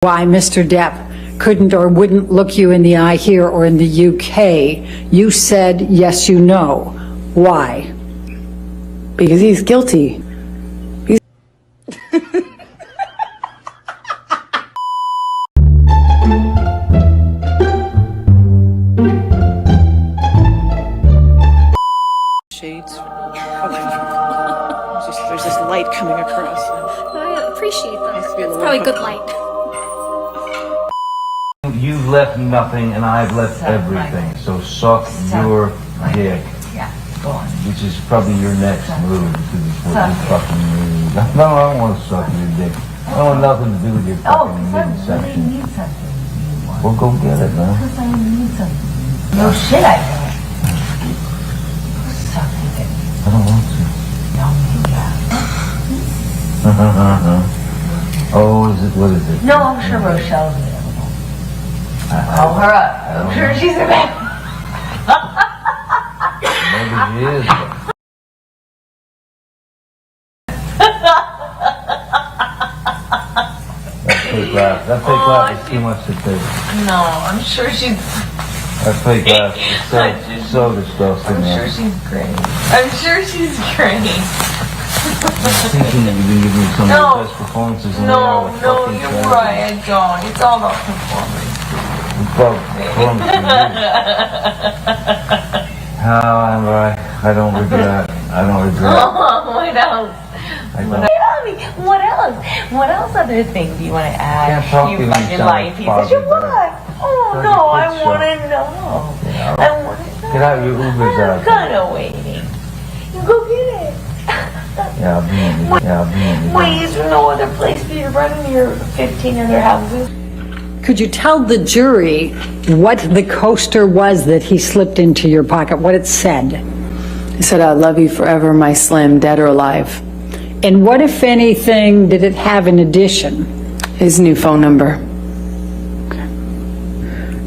Why Mr. Depp couldn't or wouldn't look you in the eye here or in the UK. You said, yes, you know. Why? Because he's guilty. Shades. There's this light coming across. I appreciate that. It's probably good light. You've left nothing and I've left everything. So suck your dick. Yeah, go on. Which is probably your next move because it's what you fucking need. No, I don't want to suck your dick. I don't want nothing to do with your fucking midsection. Need something you want. Well, go get it, man. Because I need something. No shit, I don't. Suck your dick. I don't want to. No, yeah. Oh, is it? What is it? No, I'm sure Rochelle's available. Call her up. I'm sure she's available. Maybe she is. That fake laugh is too much to take. No, I'm sure she's. That fake laugh is so disgusting. I'm sure she's great. I'm sure she's great. I'm thinking that you've been giving me some of the best performances in the world. No, you're right. I don't. It's all about performance. It's about performance. I don't regret. I don't regret. Oh, what else? What else? What else other things do you want to add? You fucking lying piece of shit. What? Oh no, I want to know. Yeah, I want to know. get out your Ubers out. I'm kind of waiting. You go get it. Yeah, I'll be in it. Yeah, I'll be in it. Wait, is there no other place for you to run in your 15 other houses? Could you tell the jury what the coaster was that he slipped into your pocket, what it said? He said, I love you forever, my Slim, dead or alive. And what, if anything, did it have in addition? His new phone number.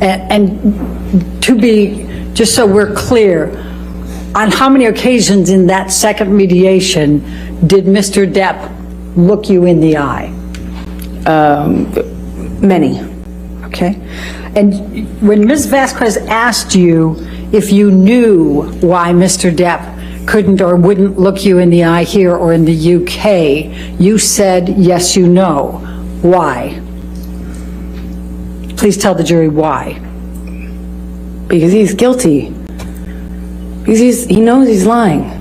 And to be, just so we're clear, on how many occasions in that second mediation did Mr. Depp look you in the eye? Many. Okay. And when Ms. Vasquez asked you if you knew why Mr. Depp couldn't or wouldn't look you in the eye here or in the UK, you said, yes, you know. Why? Please tell the jury why. Because he's guilty. Because he knows he's lying.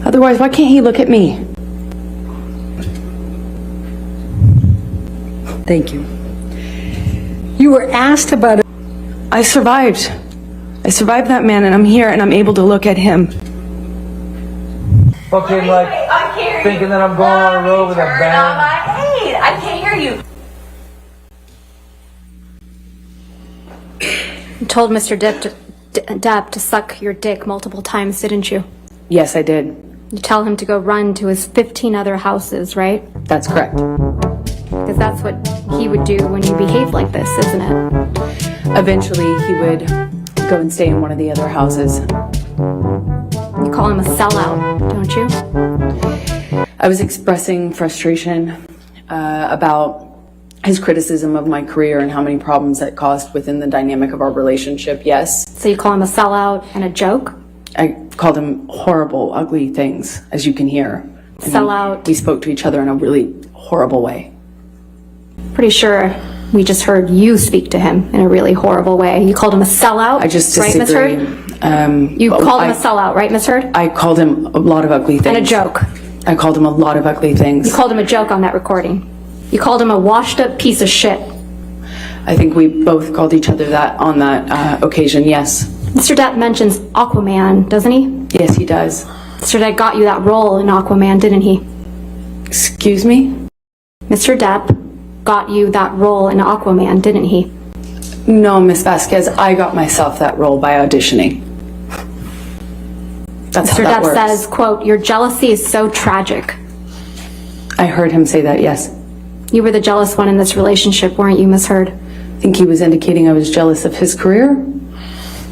Otherwise, why can't he look at me? Thank you. You were asked about it. I survived. I survived that man, and I'm here, and I'm able to look at him. Fucking like thinking that I'm going on a road with a band. I can't hear you. You told Mr. Depp to suck your dick multiple times, didn't you? Yes, I did. You tell him to go run to his 15 other houses, right? That's correct. Because that's what he would do when you behave like this, isn't it? Eventually, he would go and stay in one of the other houses. You call him a sellout, don't you? I was expressing frustration about his criticism of my career and how many problems that caused within the dynamic of our relationship, yes. So you call him a sellout and a joke? I called him horrible, ugly things, as you can hear. Sellout. We spoke to each other in a really horrible way. Pretty sure we just heard you speak to him in a really horrible way. You called him a sellout, I just right, Miss disagree. Heard? You called him a sellout, right, Miss Heard? I called him a lot of ugly things. And a joke. I called him a lot of ugly things. You called him a joke on that recording. You called him a washed up piece of shit. I think we both called each other that on that occasion, yes. Mr. Depp mentions Aquaman, doesn't he? Yes, he does. Mr. Depp got you that role in Aquaman, didn't he? Excuse me? Mr. Depp got you that role in Aquaman, didn't he? No, Miss Vasquez, I got myself that role by auditioning. That's how Mr. that Depp works. says, quote, your jealousy is so tragic. I heard him say that, yes. You were the jealous one in this relationship, weren't you, Miss Heard? I think he was indicating I was jealous of his career.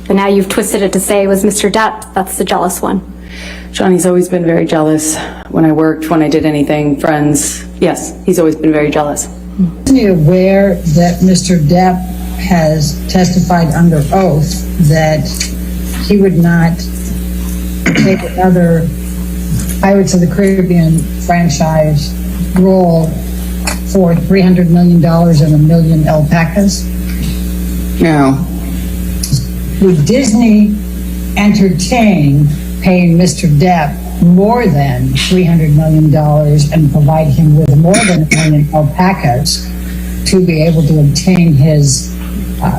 But now you've twisted it to say it was Mr. Depp that's the jealous one. Johnny's always been very jealous when I worked, when I did anything, friends. Yes, he's always been very jealous. Isn't he aware that Mr. Depp has testified under oath that he would not take another Pirates of the Caribbean franchise role for $300 million and a million alpacas? No. Would Disney entertain paying Mr. Depp more than $300 million and provide him with more than a million alpacas to be able to obtain his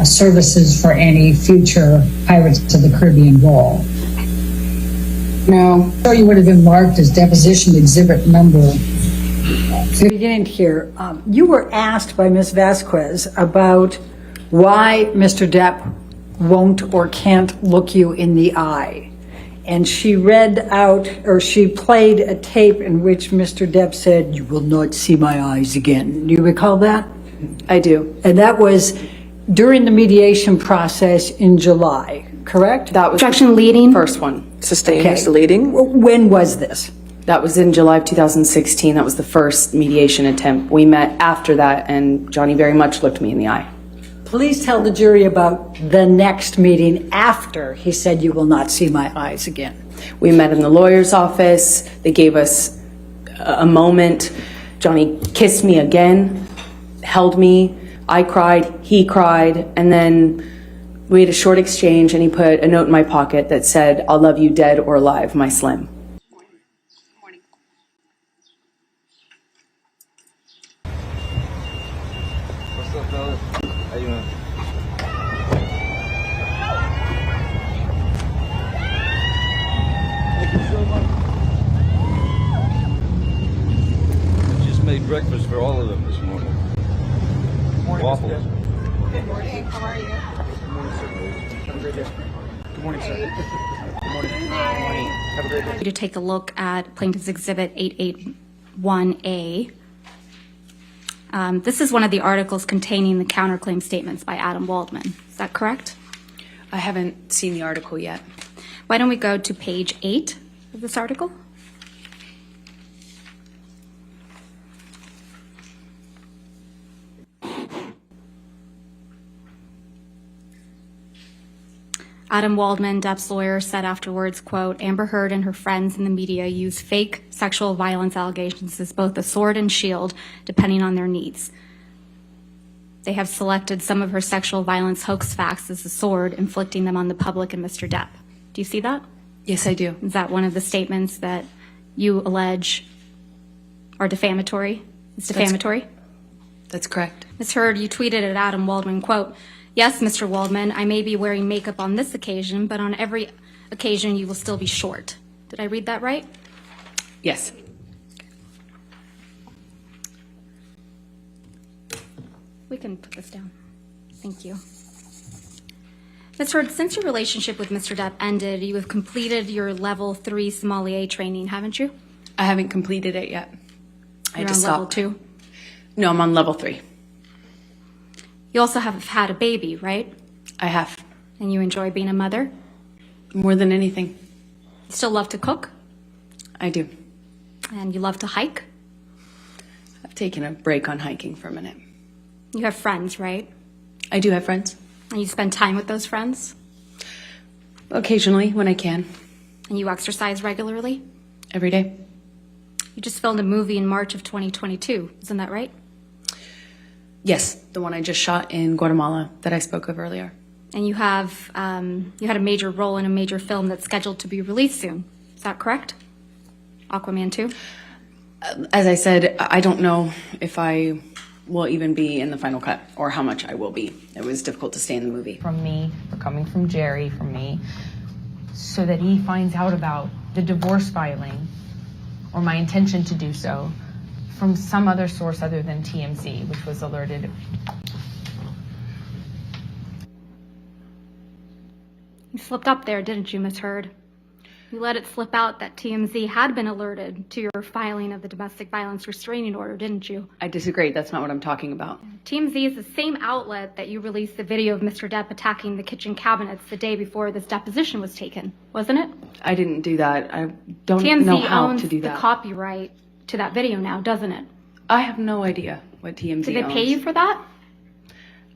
services for any future Pirates of the Caribbean role? No. So you would have been marked as deposition exhibit number. Beginning here, you were asked by Ms. Vasquez about why Mr. Depp won't or can't look you in the eye. And she read out, or she played a tape in which Mr. Depp said, "You will not see my eyes again." Do you recall that? I do. And that was during the mediation process in July, correct? That was Objection leading. first one. Sustained Okay. leading. When was this? That was in July of 2016. That was the first mediation attempt. We met after that, and Johnny very much looked me in the eye. Please tell the jury about the next meeting after he said, "You will not see my eyes again." We met in the lawyer's office. They gave us a moment. Johnny kissed me again, held me. I cried, he cried, and then we had a short exchange, and he put a note in my pocket that said, "I'll love you dead or alive, my Slim." What's up, fellas? How you doing? Thank you so much. I just made breakfast for all of them this morning. Morning, waffles. Good morning. How are you? Good morning, sir. Have a great day. Good morning, sir. Good morning. Good morning. Have a great day. To take a look at Plaintiff's Exhibit 881A. This is one of the articles containing the counterclaim statements by Adam Waldman. Is that correct? I haven't seen the article yet. Why don't we go to page 8 of this article? Adam Waldman, Depp's lawyer, said afterwards, quote, "Amber Heard and her friends in the media use fake sexual violence allegations as both a sword and shield, depending on their needs. They have selected some of her sexual violence hoax facts as a sword, inflicting them on the public and Mr. Depp." Do you see that? Yes, I do. Is that one of the statements that you allege are defamatory? It's defamatory? That's correct. Ms. Heard, you tweeted at Adam Waldman, quote, "Yes, Mr. Waldman, I may be wearing makeup on this occasion, but on every occasion you will still be short." Did I read that right? Yes. We can put this down. Thank you. Ms. Heard, since your relationship with Mr. Depp ended, you have completed your level 3 sommelier training, haven't you? I haven't completed it yet. I You're had to on stop. level 2. No, I'm on level 3. You also have had a baby, right? I have. And you enjoy being a mother? More than anything. You still love to cook? I do. And you love to hike? I've taken a break on hiking for a minute. You have friends, right? I do have friends. And you spend time with those friends? Occasionally, when I can. And you exercise regularly? Every day. You just filmed a movie in March of 2022, isn't that right? Yes, the one I just shot in Guatemala that I spoke of earlier. And you have you had a major role in a major film that's scheduled to be released soon. Is that correct? Aquaman 2? As I said, I don't know if I will even be in the final cut or how much I will be. It was difficult to stay in the movie. From me, or coming from Jerry, from me, so that he finds out about the divorce filing or my intention to do so from some other source other than TMZ, which was alerted. You slipped up there, didn't you, Ms. Heard? You let it slip out that TMZ had been alerted to your filing of the domestic violence restraining order, didn't you? I disagree. That's not what I'm talking about. TMZ is the same outlet that you released the video of Mr. Depp attacking the kitchen cabinets the day before this deposition was taken, wasn't it? I didn't do that. I don't TMZ know how owns to do the that. copyright to that video now, doesn't it? I have no idea. what TMZ Did they owns. pay you for that?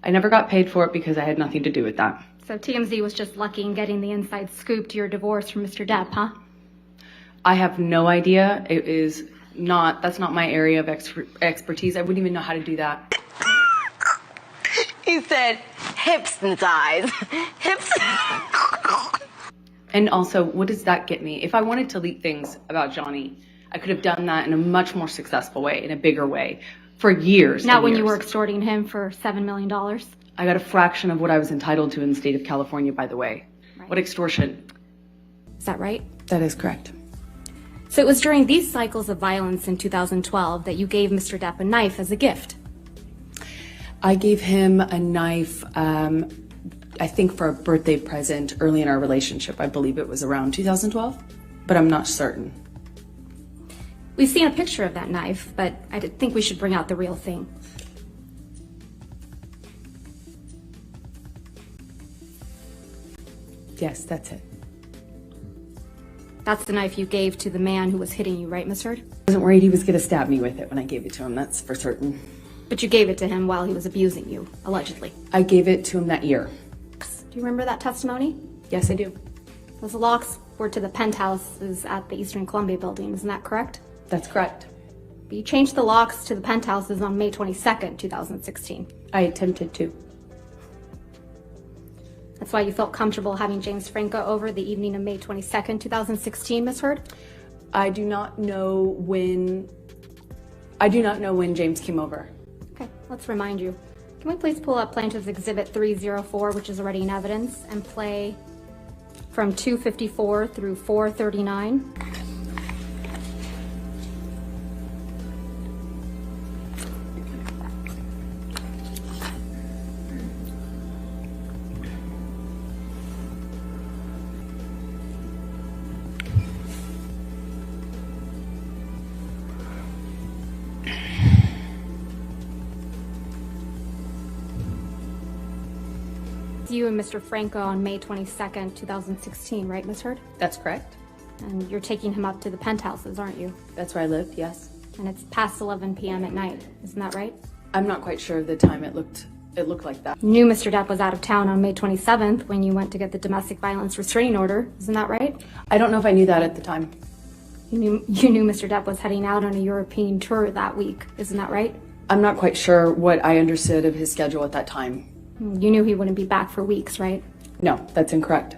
I never got paid for it because I had nothing to do with that. So TMZ was just lucky in getting the inside scoop to your divorce from Mr. Depp, huh? I have no idea. That's not my area of expertise. I wouldn't even know how to do that. He said, hips and thighs. Hips. And also, what does that get me? If I wanted to leak things about Johnny, I could have done that in a much more successful way, in a bigger way, for years. Not and when years. you were extorting him for $7 million. I got a fraction of what I was entitled to in the state of California, by the way. Right. What extortion? Is that right? That is correct. So it was during these cycles of violence in 2012 that you gave Mr. Depp a knife as a gift. I gave him a knife, I think for a birthday present early in our relationship. I believe it was around 2012, but I'm not certain. We've seen a picture of that knife, but I think we should bring out the real thing. Yes, that's it. That's the knife you gave to the man who was hitting you, right, Miss Heard? I wasn't worried he was going to stab me with it when I gave it to him, that's for certain. But you gave it to him while he was abusing you, allegedly. I gave it to him that year. Do you remember that testimony? Yes, I do. Those locks were to the penthouses at the Eastern Columbia building, isn't that correct? That's correct. But you changed the locks to the penthouses on May 22nd, 2016. I attempted to. That's why you felt comfortable having James Franco over the evening of May 22nd, 2016, Miss Heard? I do not know when James came over. Okay, let's remind you. Can we please pull up Plaintiff's Exhibit 304, which is already in evidence, and play from 254 through 439? You and Mr. Franco on May 22nd, 2016, right, Miss Heard? That's correct. And you're taking him up to the penthouses, aren't you? That's where I lived, yes. And it's past 11 p.m. at night, isn't that right? I'm not quite sure of the time it looked like that. You knew Mr. Depp was out of town on May 27th when you went to get the domestic violence restraining order, isn't that right? I don't know if I knew that at the time. You knew Mr. Depp was heading out on a European tour that week, isn't that right? I'm not quite sure what I understood of his schedule at that time. You knew he wouldn't be back for weeks, right? No, that's incorrect.